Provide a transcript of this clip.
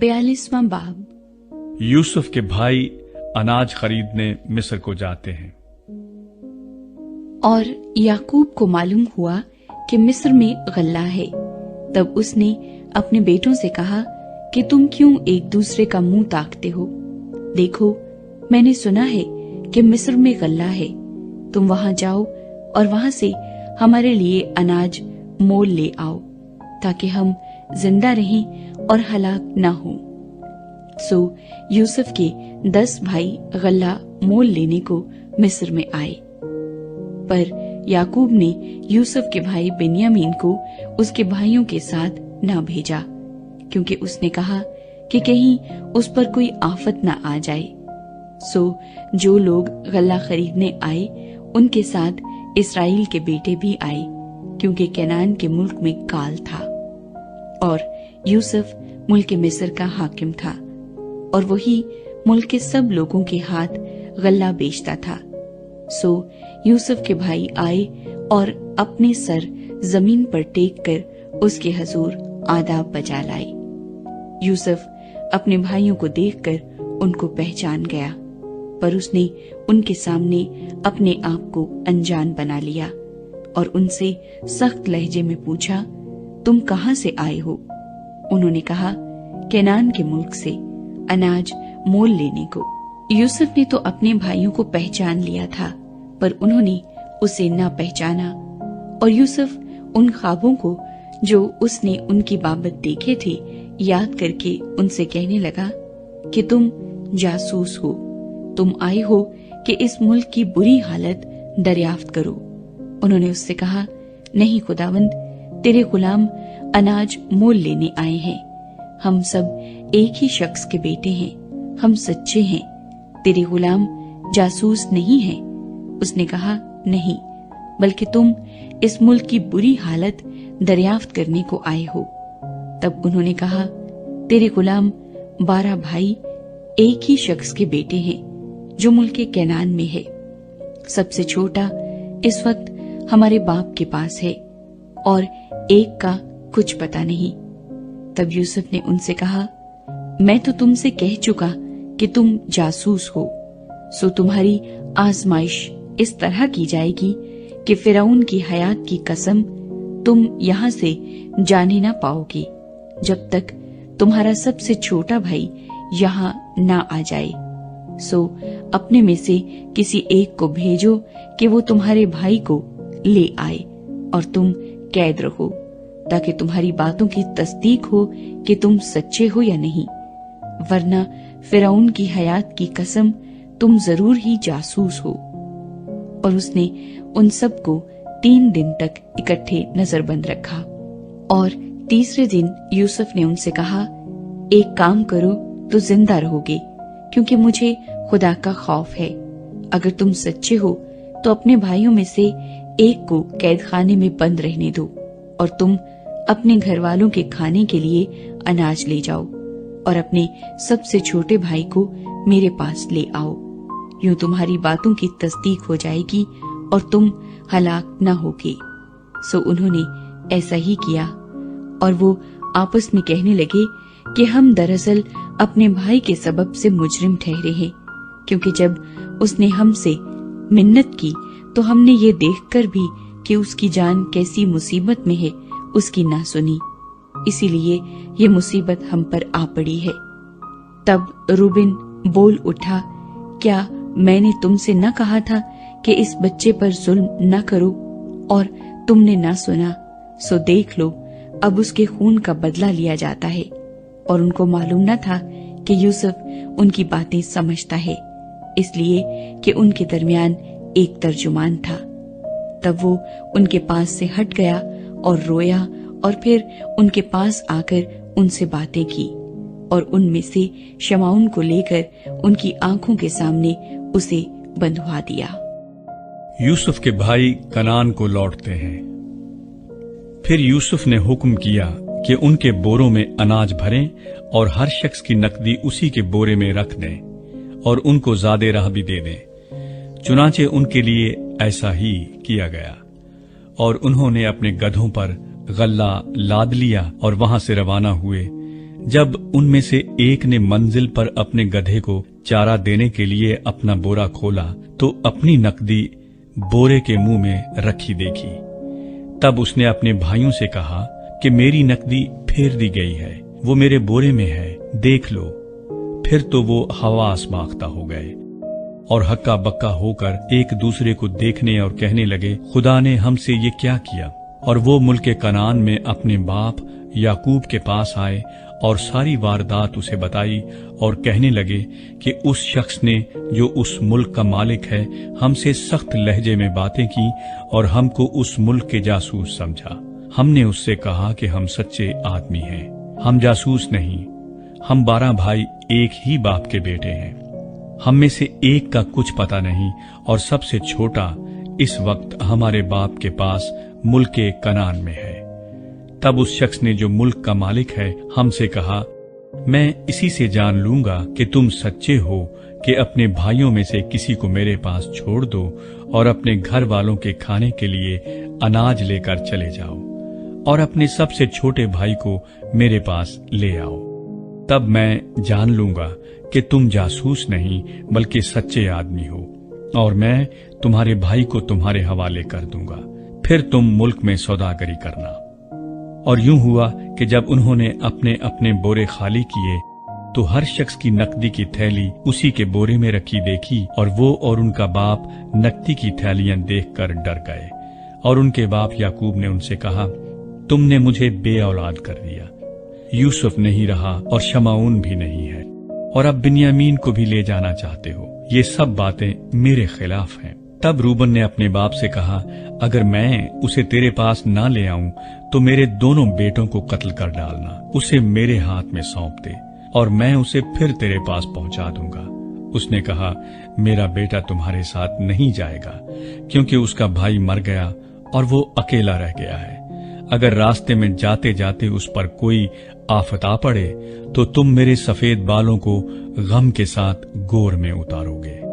42वां बाब। यूसुफ के भाई अनाज खरीदने मिस्र को जाते हैं। और याकूब को मालूम हुआ कि मिस्र में गल्ला है। तब उसने अपने बेटों से कहा कि तुम क्यों एक दूसरे का मुंह ताकते हो? देखो, मैंने सुना है कि मिस्र में गल्ला है। तुम वहां जाओ और वहां से हमारे लिए अनाज मोल ले आओ, ताकि हम जिंदा रहें और हलाक न हो। सो यूसुफ के 10 भाई गल्ला मोल लेने को मिस्र में आए। पर याकूब ने यूसुफ के भाई बिन्यामीन को उसके भाइयों के साथ न भेजा, क्योंकि उसने कहा कि कहीं उस पर कोई आफत न आ जाए। सो जो लोग गल्ला खरीदने आए उनके साथ इस्राएल के बेटे भी आए, क्योंकि कनान के मुल्क में काल था। और यूसुफ मुल्क मिस्र का हाकिम था, और वही मुल्क के सब लोगों के हाथ गल्ला बेचता था। सो यूसुफ के भाई आए और अपने सर जमीन पर टेक कर उसके हजूर आदाब बजा लाए। यूसुफ अपने भाइयों को देखकर उनको पहचान गया, पर उसने उनके सामने अपने आप को अनजान बना लिया और उनसे सख्त लहजे में पूछा, तुम कहां से आए हो? उन्होंने कहा, कनान के मुल्क से अनाज मोल लेने को। यूसुफ ने तो अपने भाइयों को पहचान लिया था, पर उन्होंने उसे न पहचाना। और यूसुफ उन ख्वाबों को जो उसने उनकी बाबत देखे थे याद करके उनसे कहने लगा कि तुम जासूस हो, तुम आए हो कि इस मुल्क की बुरी हालत दरियाफ्त करो। उन्होंने उससे कहा, नहीं खुदावंद, तेरे गुलाम अनाज मोल लेने आए हैं। हम सब एक ही शख्स के बेटे हैं, हम सच्चे हैं, तेरे गुलाम जासूस नहीं हैं। उसने कहा, नहीं, बल्कि तुम इस मुल्क की बुरी हालत दरियाफ्त करने को आए हो। तब उन्होंने कहा, तेरे गुलाम 12 भाई एक ही शख्स के बेटे हैं, जो मुल्क के कनान में है। सबसे छोटा इस वक्त हमारे बाप के पास है, और एक का कुछ पता नहीं। तब यूसुफ ने उनसे कहा, मैं तो तुमसे कह चुका कि तुम जासूस हो। सो तुम्हारी आजमाइश इस तरह की जाएगी कि फिरौन की हयात की कसम तुम यहाँ से जाने ना पाओगे, जब तक तुम्हारा सबसे छोटा भाई यहाँ ना आ जाए। सो अपने में से किसी एक को भेजो कि वो तुम्हारे भाई को ले आए, और तुम कैद रहो, ताकि तुम्हारी बातों की तस्दीक हो कि तुम सच्चे हो या नहीं, वरना फिरौन की हयात की कसम तुम जरूर ही जासूस हो। और उसने उन सबको 3 दिन तक इकट्ठे नजरबंद रखा। और तीसरे दिन यूसुफ ने उनसे कहा, एक काम करो तो जिंदा रहोगे, क्योंकि मुझे खुदा का खौफ है। अगर तुम सच्चे हो तो अपने भाइयों में से एक को कैद खाने में बंद रहने दो, और तुम अपने घर वालों के खाने के लिए अनाज ले जाओ, और अपने सबसे छोटे भाई को मेरे पास ले आओ। यूं तुम्हारी बातों की तस्दीक हो जाएगी और तुम हलाक न होगे। सो उन्होंने ऐसा ही किया, और वो आपस में कहने लगे कि हम दरअसल अपने भाई के सबब से मुजरिम ठहरे हैं, क्योंकि जब उसने हमसे मिन्नत की तो हमने ये देखकर भी कि उसकी जान कैसी मुसीबत में है उसकी ना सुनी, इसीलिए ये मुसीबत हम पर आ पड़ी है। तब रूबेन बोल उठा, क्या मैंने तुमसे न कहा था कि इस बच्चे पर जुल्म न करो, और तुमने न सुना? सो देख लो, अब उसके खून का बदला लिया जाता है। और उनको मालूम न था कि यूसुफ उनकी बातें समझता है, इसलिए कि उनके दरमियान एक तर्जुमान था। तब वो उनके पास से हट गया और रोया, और फिर उनके पास आकर उनसे बातें की, और उनमें से शमाउन को लेकर उनकी आंखों के सामने उसे बंधवा दिया। यूसुफ के भाई कनान को लौटते हैं। फिर यूसुफ ने हुक्म किया कि उनके बोरों में अनाज भरें और हर शख्स की नकदी उसी के बोरे में रख दें, और उनको ज़्यादा राह भी दे दें। चुनाचे उनके लिए ऐसा ही किया गया, और उन्होंने अपने गधों पर गल्ला लाद लिया और वहां से रवाना हुए, जब उनमें से एक ने मंजिल पर अपने गधे को चारा देने के लिए अपना बोरा खोला तो अपनी नकदी बोरे के मुंह में रखी देखी। तब उसने अपने भाइयों से कहा कि मेरी नकदी फेर दी गई है, वो मेरे बोरे में है, देख लो। फिर तो वो हवास मांगता हो गए और हक्का बक्का होकर एक दूसरे को देखने और कहने लगे, खुदा ने हमसे ये क्या किया। और वो मुल्क कनान में अपने बाप याकूब के पास आए और सारी वारदात उसे बताई और कहने लगे कि उस शख्स ने जो उस मुल्क का मालिक है हमसे सख्त लहजे में बातें की और हमको उस मुल्क के जासूस समझा। हमने उससे कहा कि हम सच्चे आदमी हैं, हम जासूस नहीं, हम 12 भाई एक ही बाप के बेटे हैं, हम में से एक का कुछ पता नहीं और सबसे छोटा इस वक्त हमारे बाप के पास मुल्क कनान में है। तब उस शख्स ने जो मुल्क का मालिक है हमसे कहा, मैं इसी से जान लूंगा कि तुम सच्चे हो कि अपने भाइयों में से किसी को मेरे पास छोड़ दो और अपने घर वालों के खाने के लिए अनाज लेकर चले जाओ और अपने सबसे छोटे भाई को मेरे पास ले आओ। तब मैं जान लूंगा कि तुम जासूस नहीं बल्कि सच्चे आदमी हो और मैं तुम्हारे भाई को तुम्हारे हवाले कर दूंगा, फिर तुम मुल्क में सौदागरी करना। और यूं हुआ कि जब उन्होंने अपने अपने बोरे खाली किए तो हर शख्स की नकदी की थैली उसी के बोरे में रखी देखी और वो और उनका बाप नकदी की थैलियां देखकर डर गए। और उनके बाप याकूब ने उनसे कहा, तुमने मुझे बे औलाद कर दिया, यूसुफ नहीं रहा और शमाऊन भी नहीं है और अब बिन्यामीन को भी ले जाना चाहते हो। ये सब बातें मेरे खिलाफ हैं। तब रूबन ने अपने बाप से कहा, अगर मैं उसे तेरे पास ना ले आऊं तो मेरे दोनों बेटों को कत्ल कर डालना, उसे मेरे हाथ में सौंप दे और मैं उसे फिर तेरे पास पहुंचा दूंगा। उसने कहा, मेरा बेटा तुम्हारे साथ नहीं जाएगा क्योंकि उसका भाई मर गया और वो अकेला रह गया है। अगर रास्ते में जाते जाते उस पर कोई आफत आ पड़े तो तुम मेरे सफेद बालों को गम के साथ गोर में उतारोगे।